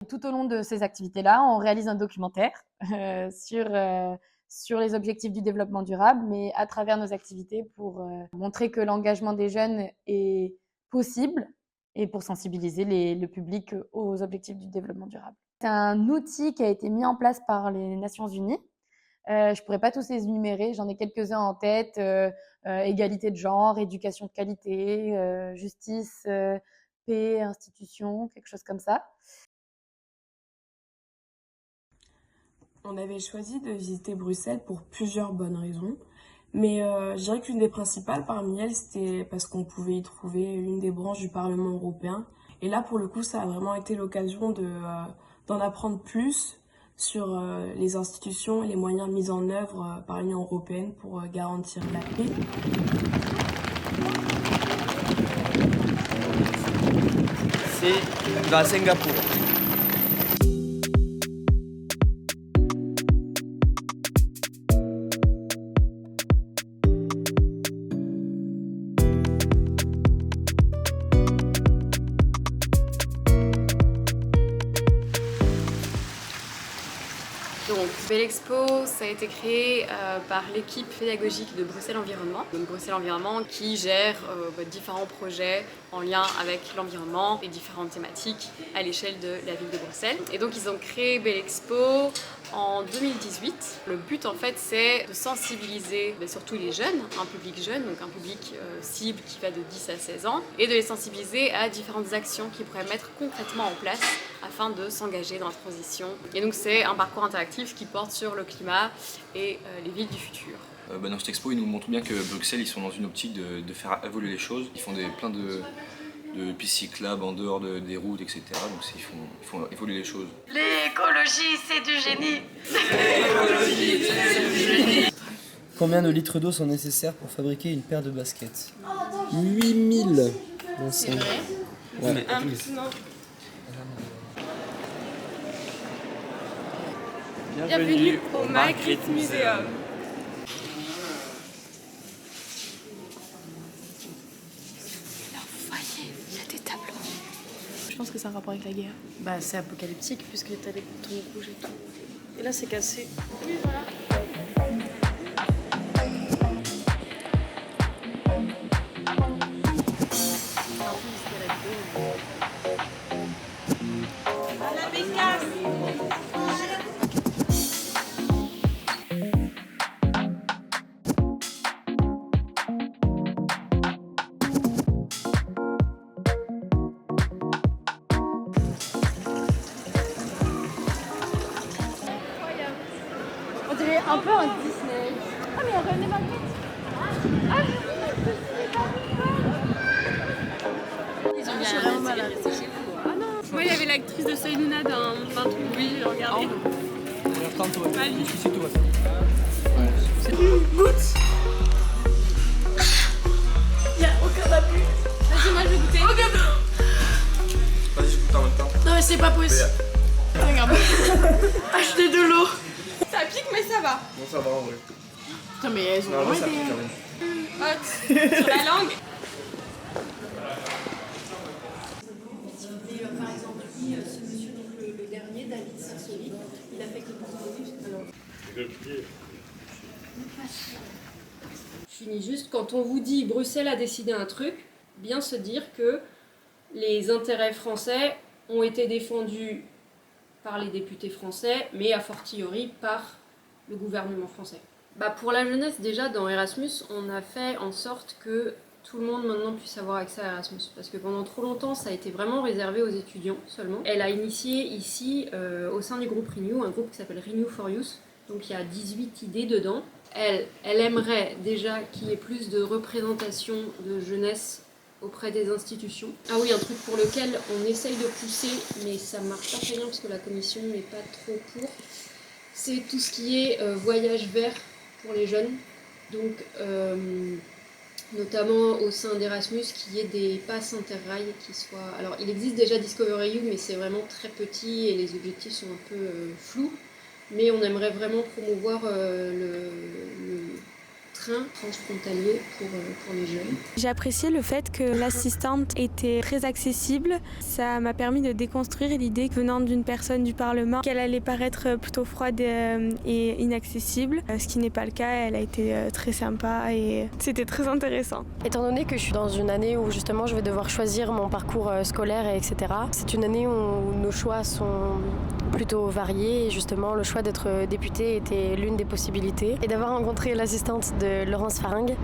tout au long de ces activités-là, on réalise un documentaire sur les objectifs du développement durable, mais à travers nos activités pour montrer que l'engagement des jeunes est possible et pour sensibiliser le public aux objectifs du développement durable. C'est un outil qui a été mis en place par les Nations Unies. Je pourrais pas tous les énumérer, j'en ai quelques-uns en tête. Égalité de genre, éducation de qualité, justice, paix, institutions, quelque chose comme ça. On avait choisi de visiter Bruxelles pour plusieurs bonnes raisons. Mais je dirais qu'une des principales parmi elles, c'était parce qu'on pouvait y trouver l'une des branches du Parlement européen. Et là, pour le coup, ça a vraiment été l'occasion d'en apprendre plus sur les institutions et les moyens mis en œuvre par l'Union européenne pour garantir la paix. C'est à Singapour. Donc, Bellexpo, ça a été créé par l'équipe pédagogique de Bruxelles Environnement. Donc, Bruxelles Environnement qui gère différents projets en lien avec l'environnement et différentes thématiques à l'échelle de la ville de Bruxelles. Et donc, ils ont créé Bellexpo en 2018. Le but, en fait, c'est de sensibiliser surtout les jeunes, un public jeune, donc un public cible qui va de 10 à 16 ans, et de les sensibiliser à différentes actions qu'ils pourraient mettre concrètement en place afin de s'engager dans la transition. Et donc c'est un parcours interactif qui porte sur le climat et les villes du futur. Dans cette expo, ils nous montrent bien que Bruxelles, ils sont dans une optique de faire évoluer les choses. Ils font plein de pistes cyclables en dehors des routes, etc. Donc ils font évoluer les choses. L'écologie, c'est du génie. L'écologie, c'est du génie. Combien de litres d'eau sont nécessaires pour fabriquer une paire de baskets? 8000. C'est vrai? Ouais. Impressionnant. Bienvenue au Magritte Museum. Je pense que c'est un rapport avec la guerre. Bah, c'est apocalyptique puisque t'as des boutons rouges et tout. Et là, c'est cassé. Oui, voilà. On dirait un peu un Disney. Ah mais il y a René Magritte. Ah Ils ont bien vraiment mal rester chez vous. Ah non. Moi, il y avait l'actrice de Soynouna dans un truc. Oui, j'ai regardé. C'est une goutte. Il n'y a aucun appui. Vas-y, moi je vais goûter. Vas-y, je goûte en même temps. Non mais c'est pas possible. Regarde. Achetez de l'eau. Ça pique, mais ça va. Non, ça va en vrai. Putain mais elles ont Non, vraiment ça été... pique quand même. Hot. Sur la langue. Par exemple, ce monsieur, donc le dernier, David Sassoli, il a fait que pour Je finis juste, quand on vous dit Bruxelles a décidé un truc, bien se dire que les intérêts français ont été défendus par les députés français, mais a fortiori par le gouvernement français. Pour la jeunesse, déjà, dans Erasmus, on a fait en sorte que tout le monde maintenant puisse avoir accès à Erasmus. Parce que pendant trop longtemps, ça a été vraiment réservé aux étudiants seulement. Elle a initié ici, au sein du groupe Renew, un groupe qui s'appelle Renew for Youth. Donc il y a 18 idées dedans. Elle aimerait déjà qu'il y ait plus de représentation de jeunesse auprès des institutions. Ah oui, un truc pour lequel on essaye de pousser, mais ça marche pas très bien parce que la commission n'est pas trop pour, c'est tout ce qui est voyage vert pour les jeunes. Donc, notamment au sein d'Erasmus, qu'il y ait des passes interrail qui soient... Alors, il existe déjà Discover EU, mais c'est vraiment très petit et les objectifs sont un peu flous. Mais on aimerait vraiment promouvoir le frein transfrontalier pour les jeunes. J'ai apprécié le fait que l'assistante était très accessible. Ça m'a permis de déconstruire l'idée venant d'une personne du Parlement qu'elle allait paraître plutôt froide et inaccessible. Ce qui n'est pas le cas, elle a été très sympa et c'était très intéressant. Étant donné que je suis dans une année où justement je vais devoir choisir mon parcours scolaire, etc., c'est une année où nos choix sont plutôt variés et justement le choix d'être députée était l'une des possibilités. Et d'avoir rencontré l'assistante de Laurence Faringue,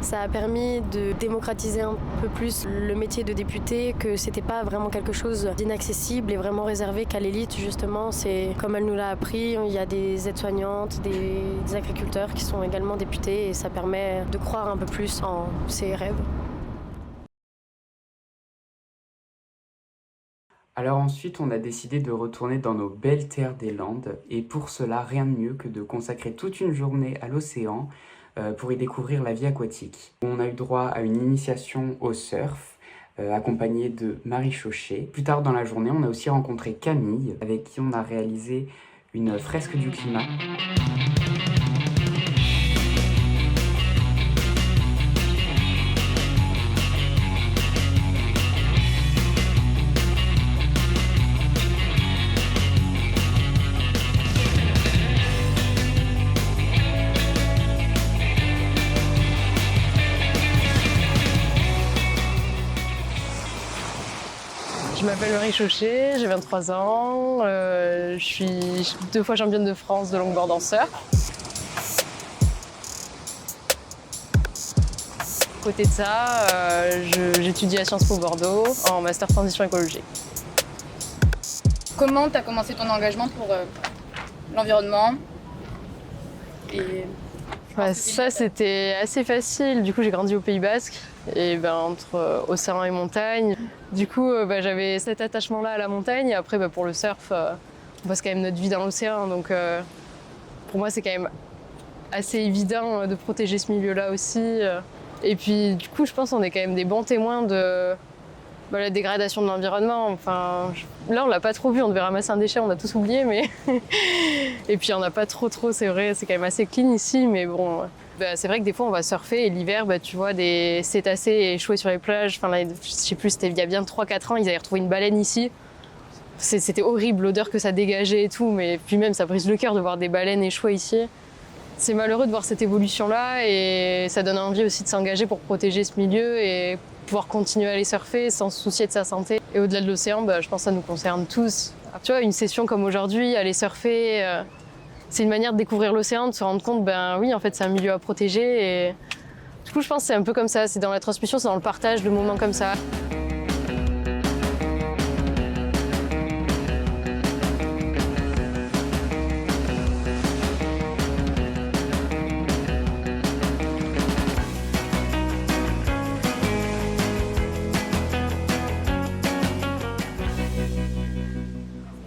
ça a permis de démocratiser un peu plus le métier de député, que c'était pas vraiment quelque chose d'inaccessible et vraiment réservé qu'à l'élite justement. C'est comme elle nous l'a appris, il y a des aides-soignantes, des agriculteurs qui sont également députés et ça permet de croire un peu plus en ses rêves. Alors ensuite, on a décidé de retourner dans nos belles terres des Landes et pour cela, rien de mieux que de consacrer toute une journée à l'océan pour y découvrir la vie aquatique. On a eu droit à une initiation au surf accompagnée de Marie Chauchet. Plus tard dans la journée, on a aussi rencontré Camille avec qui on a réalisé une fresque du climat. Je m'appelle Marie Chauchet, j'ai 23 ans, je suis 2 fois championne de France de longboard en surf. À côté de ça, j'étudie à Sciences Po Bordeaux en master transition écologique. Comment tu as commencé ton engagement pour l'environnement Ça, c'était assez facile. Du coup, j'ai grandi au Pays Basque, et entre océan et montagne. Du coup, j'avais cet attachement-là à la montagne. Et après, pour le surf, on passe quand même notre vie dans l'océan. Donc, pour moi, c'est quand même assez évident de protéger ce milieu-là aussi. Et puis, du coup, je pense qu'on est quand même des bons témoins de la dégradation de l'environnement. Enfin, là, on l'a pas trop vu. On devait ramasser un déchet, on a tous oublié. Mais et puis, on n'a pas trop, c'est vrai. C'est quand même assez clean ici. Mais bon, c'est vrai que des fois, on va surfer et l'hiver, tu vois des cétacés échoués sur les plages. Enfin, là, je sais plus, c'était il y a bien 3-4 ans, ils avaient retrouvé une baleine ici. C'était horrible, l'odeur que ça dégageait et tout. Mais puis même, ça brise le cœur de voir des baleines échouées ici. C'est malheureux de voir cette évolution-là et ça donne envie aussi de s'engager pour protéger ce milieu et pouvoir continuer à aller surfer sans se soucier de sa santé. Et au-delà de l'océan, je pense que ça nous concerne tous. Tu vois, une session comme aujourd'hui, aller surfer, c'est une manière de découvrir l'océan, de se rendre compte, oui, en fait, c'est un milieu à protéger. Et du coup, je pense que c'est un peu comme ça. C'est dans la transmission, c'est dans le partage de moments comme ça.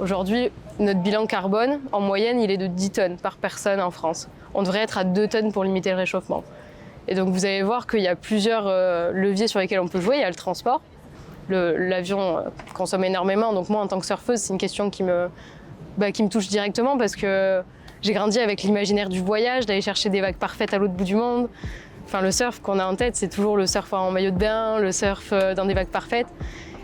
Aujourd'hui, notre bilan carbone, en moyenne, il est de 10 tonnes par personne en France. On devrait être à 2 tonnes pour limiter le réchauffement. Et donc vous allez voir qu'il y a plusieurs leviers sur lesquels on peut jouer. Il y a le transport. L'avion consomme énormément. Donc moi, en tant que surfeuse, c'est une question qui me touche directement parce que j'ai grandi avec l'imaginaire du voyage, d'aller chercher des vagues parfaites à l'autre bout du monde. Enfin, le surf qu'on a en tête, c'est toujours le surf en maillot de bain, le surf dans des vagues parfaites.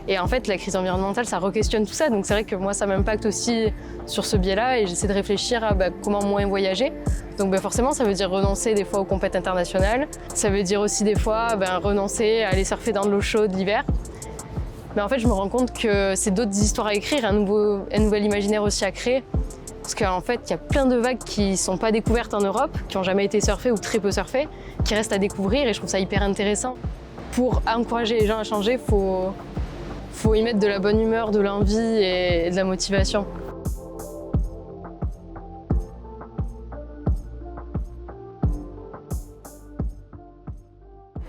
Et en fait, la crise environnementale, ça re-questionne tout ça. Donc c'est vrai que moi, ça m'impacte aussi sur ce biais-là et j'essaie de réfléchir à comment moins voyager. Donc forcément, ça veut dire renoncer des fois aux compètes internationales. Ça veut dire aussi des fois renoncer à aller surfer dans de l'eau chaude l'hiver. Mais en fait, je me rends compte que c'est d'autres histoires à écrire, un nouvel imaginaire aussi à créer. Parce qu'en fait, il y a plein de vagues qui ne sont pas découvertes en Europe, qui n'ont jamais été surfées ou très peu surfées, qui restent à découvrir et je trouve ça hyper intéressant. Pour encourager les gens à changer, faut y mettre de la bonne humeur, de l'envie et de la motivation.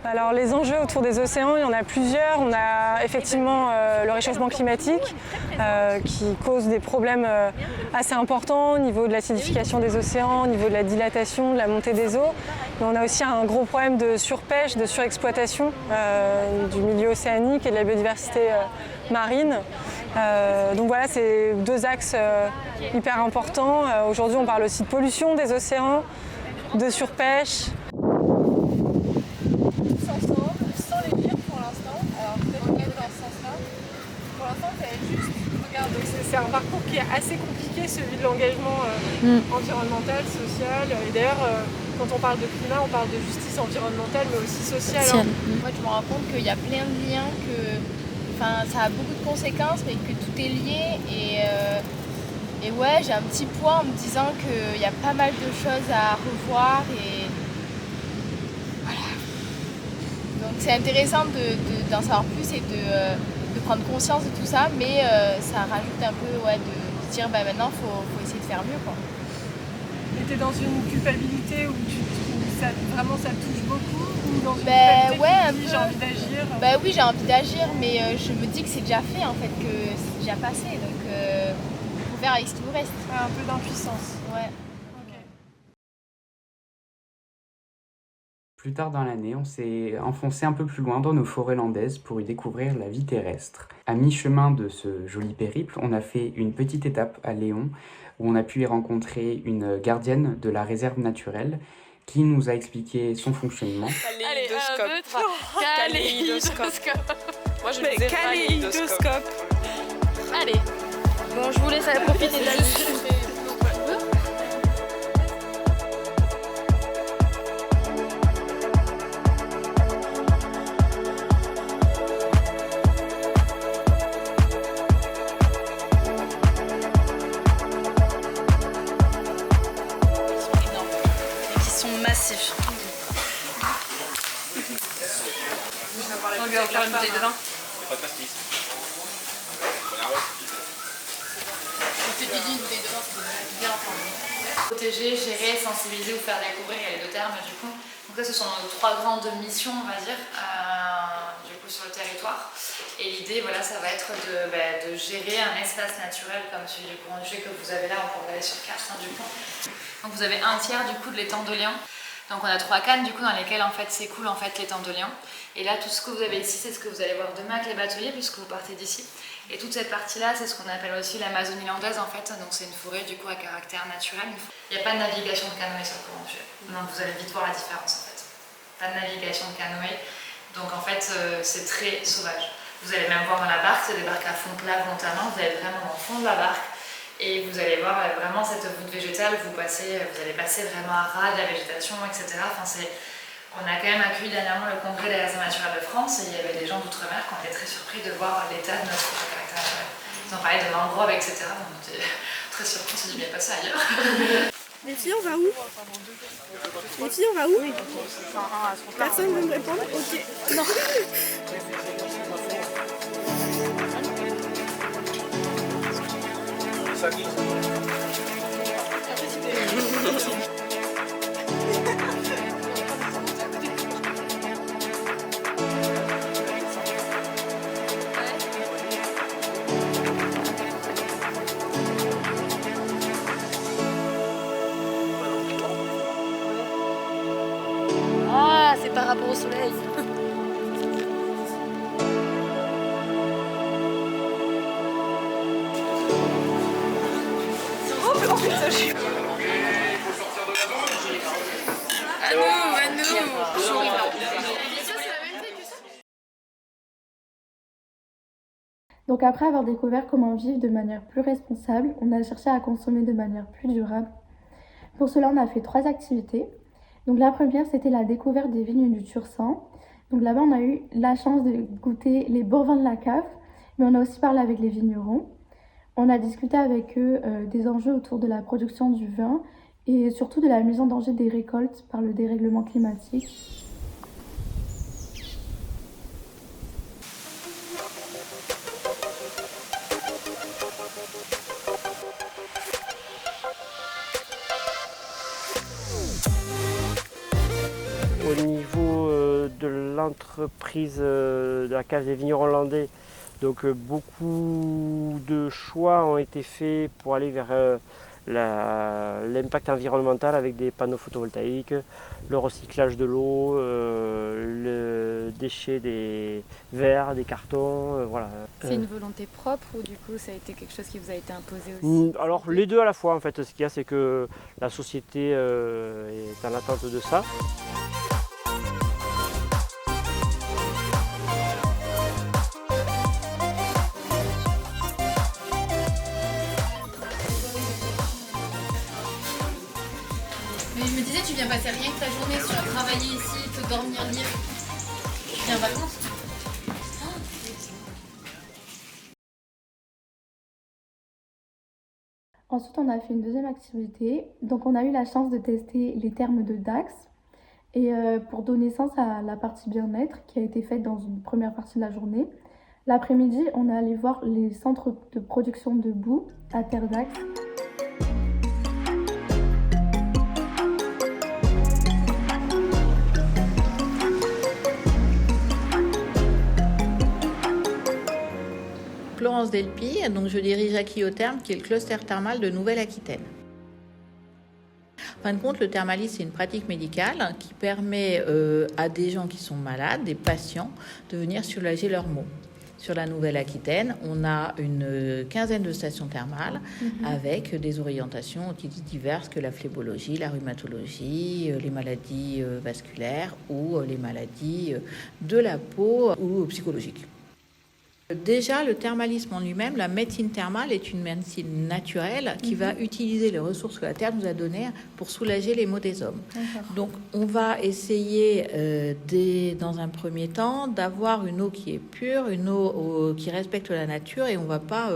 Alors les enjeux autour des océans, il y en a plusieurs. On a effectivement le réchauffement climatique qui cause des problèmes assez importants au niveau de l'acidification des océans, au niveau de la dilatation, de la montée des eaux. Mais on a aussi un gros problème de surpêche, de surexploitation du milieu océanique et de la biodiversité marine. Donc voilà, c'est 2 axes hyper importants. Aujourd'hui, on parle aussi de pollution des océans, de surpêche. assez compliqué, celui de l'engagement environnemental, social. Et d'ailleurs, quand on parle de climat, on parle de justice environnementale, mais aussi sociale. Moi, je me rends compte qu'il y a plein de liens, ça a beaucoup de conséquences, mais que tout est lié. Et ouais, j'ai un petit poids en me disant qu'il y a pas mal de choses à revoir. Et voilà. Donc c'est intéressant d'en savoir plus et de prendre conscience de tout ça, mais ça rajoute un peu de se dire maintenant faut essayer de faire mieux, quoi. Et t'es dans une culpabilité où vraiment ça te touche beaucoup, ou dans une culpabilité j'ai envie d'agir? Oui, j'ai envie d'agir, mais je me dis que c'est déjà fait en fait, que c'est déjà passé, donc faut faire avec ce qui nous reste. Un peu d'impuissance. Ouais. Plus tard dans l'année, on s'est enfoncé un peu plus loin dans nos forêts landaises pour y découvrir la vie terrestre. À mi-chemin de ce joli périple, on a fait une petite étape à Léon, où on a pu y rencontrer une gardienne de la réserve naturelle qui nous a expliqué son fonctionnement. Kaléidoscope. Kaléidoscope. Moi je disais kaléidoscope. Allez. Bon, je vous laisse profiter de la vue. Massif. On lui a offert une bouteille de vin. Protéger, gérer, sensibiliser ou faire découvrir, il y a les deux termes du coup. Donc ça, ce sont nos 3 grandes missions, on va dire, du coup sur le territoire. Et l'idée, voilà, ça va être de gérer un espace naturel comme celui du courant du Jet que vous avez là, on peut regarder sur carte du coup. Donc vous avez un tiers du coup de l'étang de Léon. Donc on a 3 cannes du coup dans lesquelles en fait s'écoule l'étang de Léon. Et là tout ce que vous avez ici c'est ce que vous allez voir demain avec les bateliers puisque vous partez d'ici. Et toute cette partie là c'est ce qu'on appelle aussi l'Amazonie landaise en fait. Donc c'est une forêt du coup à caractère naturel. Il n'y a pas de navigation de canoë sur le courant du Jet. Donc vous allez vite voir la différence en fait. Pas de navigation de canoë. Donc en fait c'est très sauvage. Vous allez même voir dans la barque, c'est des barques à fond plat volontairement. Vous allez vraiment dans le fond de la barque. Et vous allez voir vraiment cette voûte végétale, vous allez passer vraiment à ras de la végétation, etc. Enfin, on a quand même accueilli dernièrement le congrès des réserves naturelles de France et il y avait des gens d'outre-mer qui ont été très surpris de voir l'état de notre caractère naturel. Ils ont parlé de mangroves, etc. On était très surpris, on s'est dit bien passer ailleurs. Les filles, on va où? Les filles, on va où? Personne ne veut me répondre? Ok. Non. Ah, c'est par rapport au soleil. Donc après avoir découvert comment vivre de manière plus responsable, on a cherché à consommer de manière plus durable. Pour cela, on a fait 3 activités. Donc la première, c'était la découverte des vignes du Tursan. Donc là-bas, on a eu la chance de goûter les Bourvins de la cave, mais on a aussi parlé avec les vignerons. On a discuté avec eux des enjeux autour de la production du vin et surtout de la mise en danger des récoltes par le dérèglement climatique. Au niveau de l'entreprise de la cave des vignerons landais, donc beaucoup de choix ont été faits pour aller vers l'impact environnemental avec des panneaux photovoltaïques, le recyclage de l'eau, le déchet des verres, des cartons, voilà. C'est une volonté propre ou du coup ça a été quelque chose qui vous a été imposé aussi? Alors les deux à la fois en fait, ce qu'il y a c'est que la société est en attente de ça. Mais je me disais, tu viens passer rien que ta journée sur travailler ici, te dormir, lire. Tu viens en vacances? Ensuite, on a fait une deuxième activité. Donc, on a eu la chance de tester les thermes de Dax. Et pour donner sens à la partie bien-être qui a été faite dans une première partie de la journée, l'après-midi, on est allé voir les centres de production de boue à Terre Dax. Florence Delpy, donc je dirige Aqui-Therme, qui est le cluster thermal de Nouvelle-Aquitaine. En fin de compte, le thermalisme, c'est une pratique médicale qui permet à des gens qui sont malades, des patients, de venir soulager leurs maux. Sur la Nouvelle-Aquitaine, on a une quinzaine de stations thermales avec des orientations aussi diverses que la phlébologie, la rhumatologie, les maladies vasculaires ou les maladies de la peau ou psychologiques. Déjà, le thermalisme en lui-même, la médecine thermale est une médecine naturelle qui va utiliser les ressources que la Terre nous a données pour soulager les maux des hommes. Donc, on va essayer, dans un premier temps, d'avoir une eau qui est pure, une eau qui respecte la nature, et on ne va pas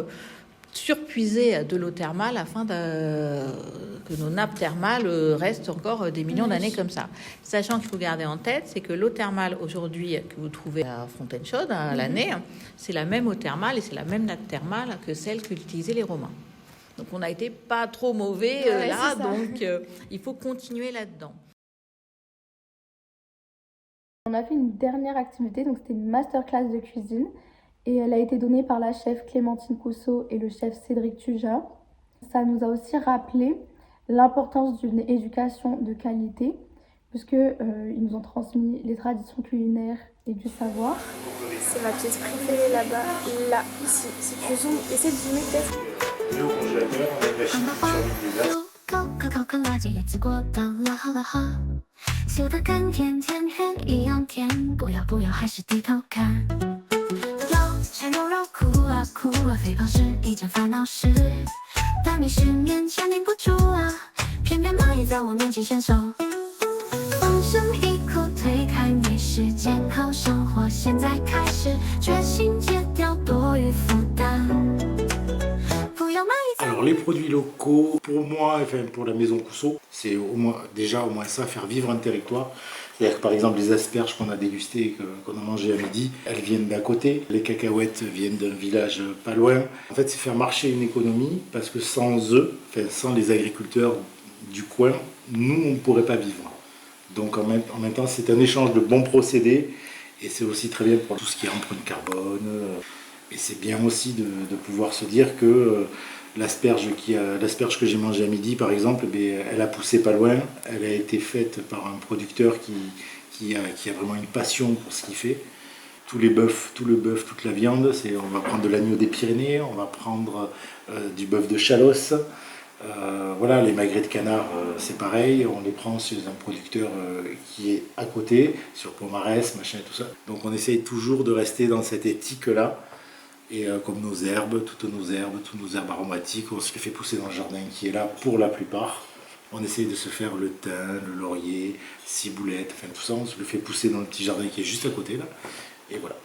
surpuiser de l'eau thermale afin que nos nappes thermales restent encore des millions d'années comme ça. Sachant qu'il faut garder en tête, c'est que l'eau thermale aujourd'hui que vous trouvez à Fontaine-Chaude à l'année, c'est la même eau thermale et c'est la même nappe thermale que celle qu'utilisaient les Romains. Donc on n'a été pas trop mauvais là, donc il faut continuer là-dedans. On a fait une dernière activité, donc c'était une masterclass de cuisine. Et elle a été donnée par la chef Clémentine Cousseau et le chef Cédric Tuja. Ça nous a aussi rappelé l'importance d'une éducation de qualité, puisqu'ils nous ont transmis les traditions culinaires et du savoir. C'est ma pièce préférée là-bas, là, ici. Si tu zoomes, essaie de zoomer peut-être. Et au congélateur, on a une machine qui survit des glaces. Alors les produits locaux, pour moi, enfin pour la maison Cousseau, c'est au moins ça, faire vivre un territoire. C'est-à-dire que par exemple les asperges qu'on a dégustées, qu'on a mangées à midi, elles viennent d'à côté. Les cacahuètes viennent d'un village pas loin. En fait, c'est faire marcher une économie, parce que sans eux, enfin, sans les agriculteurs du coin, nous, on ne pourrait pas vivre. Donc en même temps, c'est un échange de bons procédés, et c'est aussi très bien pour tout ce qui est empreinte carbone. Et c'est bien aussi de pouvoir se dire que l'asperge que j'ai mangée à midi, par exemple, elle a poussé pas loin. Elle a été faite par un producteur qui a vraiment une passion pour ce qu'il fait. Tout le bœuf, toute la viande, on va prendre de l'agneau des Pyrénées, on va prendre du bœuf de Chalosse. Voilà, les magrets de canard, c'est pareil, on les prend chez un producteur qui est à côté, sur Pomarès, machin et tout ça. Donc on essaye toujours de rester dans cette éthique-là. Et comme toutes nos herbes aromatiques, on se les fait pousser dans le jardin qui est là pour la plupart. On essaye de se faire le thym, le laurier, ciboulette, enfin tout ça, on se le fait pousser dans le petit jardin qui est juste à côté là. Et voilà.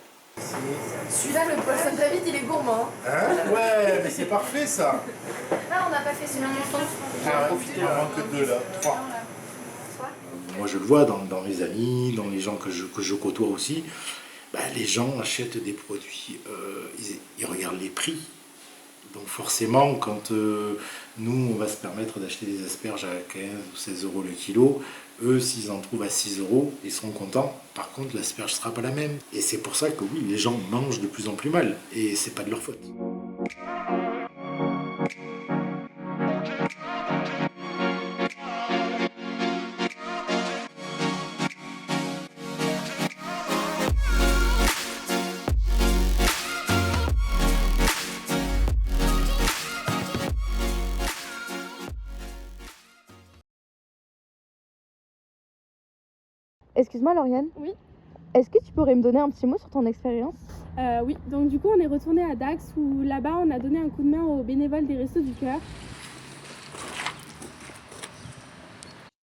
Celui-là, le poisson David, il est gourmand. Hein? Ouais, mais c'est parfait ça. Là, on n'a pas fait celui-là ensemble. J'ai profité, il en manque que 2 là, 3. Moi je le vois dans mes amis, dans les gens que je côtoie aussi. Les gens achètent des produits, ils regardent les prix. Donc forcément, quand nous, on va se permettre d'acheter des asperges à 15 ou 16 euros le kilo, eux, s'ils en trouvent à 6 euros, ils seront contents. Par contre, l'asperge ne sera pas la même. Et c'est pour ça que oui, les gens mangent de plus en plus mal. Et c'est pas de leur faute. Excuse-moi Lauriane. Oui. Est-ce que tu pourrais me donner un petit mot sur ton expérience? Oui, donc du coup on est retourné à Dax où là-bas on a donné un coup de main aux bénévoles des Restos du Cœur.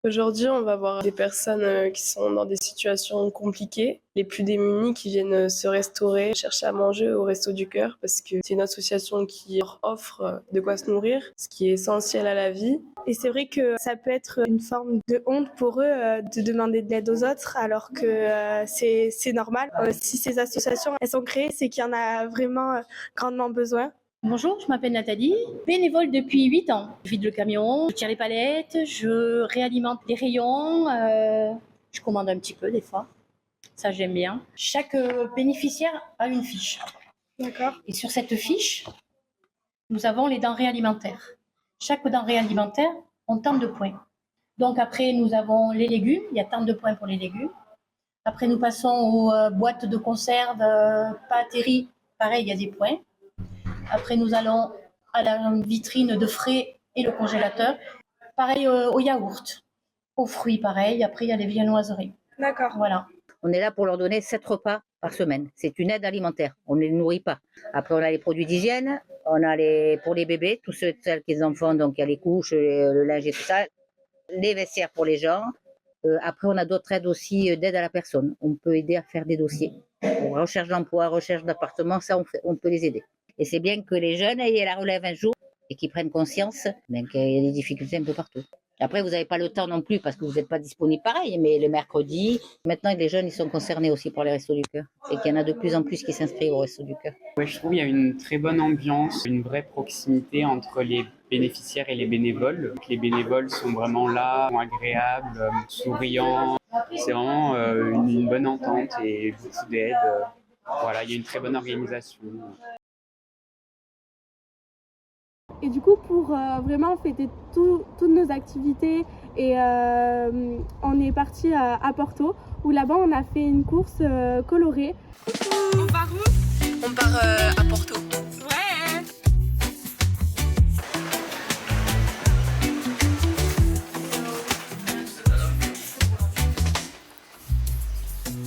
Aujourd'hui, on va voir des personnes qui sont dans des situations compliquées, les plus démunies qui viennent se restaurer, chercher à manger au Resto du Cœur parce que c'est une association qui leur offre de quoi se nourrir, ce qui est essentiel à la vie. Et c'est vrai que ça peut être une forme de honte pour eux de demander de l'aide aux autres alors que c'est normal. Si ces associations elles sont créées, c'est qu'il y en a vraiment grandement besoin. Bonjour, je m'appelle Nathalie, bénévole depuis 8 ans. Je vide le camion, je tire les palettes, je réalimente les rayons, je commande un petit peu des fois, ça j'aime bien. Chaque bénéficiaire a une fiche. D'accord. Et sur cette fiche, nous avons les denrées alimentaires. Chaque denrée alimentaire ont tant de points. Donc après, nous avons les légumes, il y a tant de points pour les légumes. Après, nous passons aux boîtes de conserve, pâtes et riz, pareil, il y a des points. Après, nous allons à la vitrine de frais et le congélateur. Pareil au yaourt, aux fruits, pareil. Après, il y a les viennoiseries. D'accord. Voilà. On est là pour leur donner 7 repas par semaine. C'est une aide alimentaire. On ne les nourrit pas. Après, on a les produits d'hygiène. On a pour les bébés, tous ceux qui ont des enfants, donc il y a les couches, le linge et tout ça. Les vestiaires pour les gens. Après, on a d'autres aides aussi d'aide à la personne. On peut aider à faire des dossiers. Pour recherche d'emploi, recherche d'appartement, ça, on peut les aider. Et c'est bien que les jeunes aient la relève un jour et qu'ils prennent conscience qu'il y a des difficultés un peu partout. Après, vous n'avez pas le temps non plus parce que vous n'êtes pas disponible pareil, mais le mercredi, maintenant les jeunes ils sont concernés aussi par les Restos du Cœur et qu'il y en a de plus en plus qui s'inscrivent au Restos du Cœur. Ouais, je trouve qu'il y a une très bonne ambiance, une vraie proximité entre les bénéficiaires et les bénévoles. Donc, les bénévoles sont vraiment là, sont agréables, souriants. C'est vraiment une bonne entente et beaucoup d'aide. Voilà, il y a une très bonne organisation. Et du coup, pour vraiment fêter toutes nos activités, et on est parti à Porto, où là-bas on a fait une course colorée. On part où? On part à Porto. Ouais.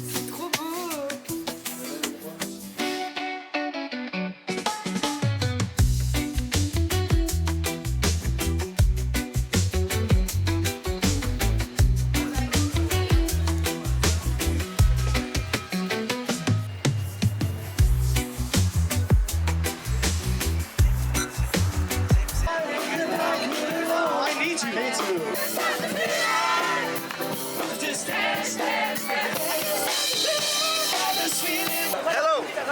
C'est trop beau.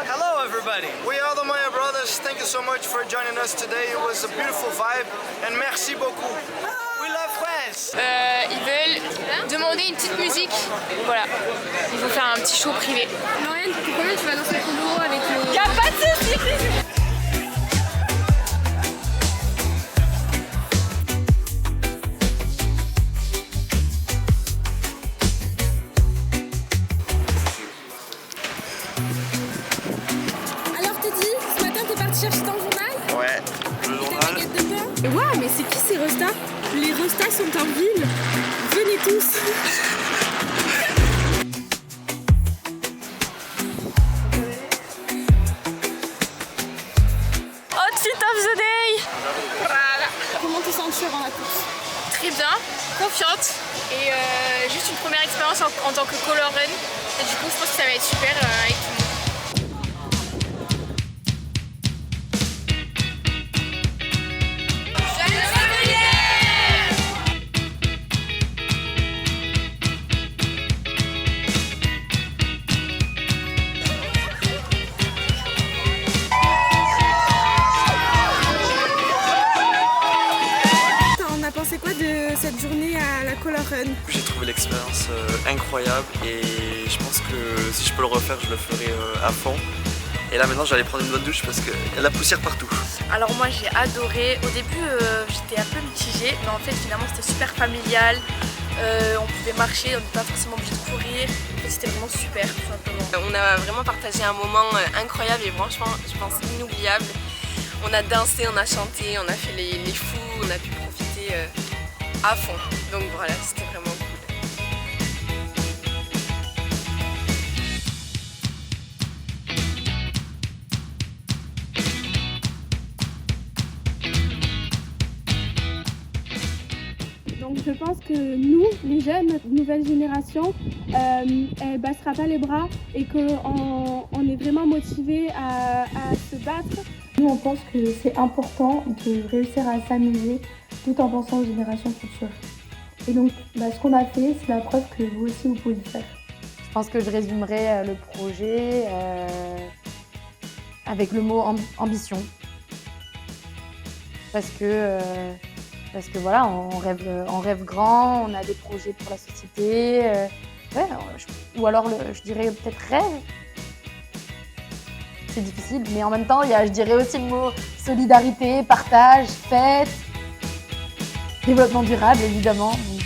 Hello everybody. We are the Maya Brothers. Thank you so much for joining us today. It was a beautiful vibe and merci beaucoup. We love France. Ils veulent demander une petite musique. Voilà. Ils vont faire un petit show privé. Noël, combien tu vas danser ton bureau avec le... Y'a pas de soucis. Chercher ton journal? Ouais, le journal. Ta baguette de pain? Waouh, mais c'est qui ces restas? Les restas sont en ville. Venez tous. Outfit of the day. Voilà. Comment tu sens avant la course? Très bien, confiante. Et juste une première expérience en tant que color run. Et du coup, je pense que ça va être super avec tout le monde. Pensez quoi de cette journée à la Color Run? J'ai trouvé l'expérience incroyable et je pense que si je peux le refaire, je le ferai à fond. Et là maintenant, j'allais prendre une bonne douche parce qu'il y a de la poussière partout. Alors moi, j'ai adoré. Au début, j'étais un peu mitigée, mais en fait, finalement, c'était super familial. On pouvait marcher, on n'était pas forcément obligé de courir. C'était vraiment super, tout simplement. On a vraiment partagé un moment incroyable et franchement, je pense inoubliable. On a dansé, on a chanté, on a fait les fous, on a pu profiter à fond. Donc voilà, c'était vraiment cool. Donc je pense que nous, les jeunes, notre nouvelle génération, elle ne baissera pas les bras et qu'on est vraiment motivés à se battre. Nous, on pense que c'est important de réussir à s'amuser tout en pensant aux générations futures. Et donc, ce qu'on a fait, c'est la preuve que vous aussi, vous pouvez le faire. Je pense que je résumerai le projet avec le mot ambition. Parce que voilà, on rêve grand, on a des projets pour la société. Ou alors, je dirais peut-être rêve. C'est difficile, mais en même temps, je dirais aussi le mot solidarité, partage, fête, développement durable, évidemment. Donc,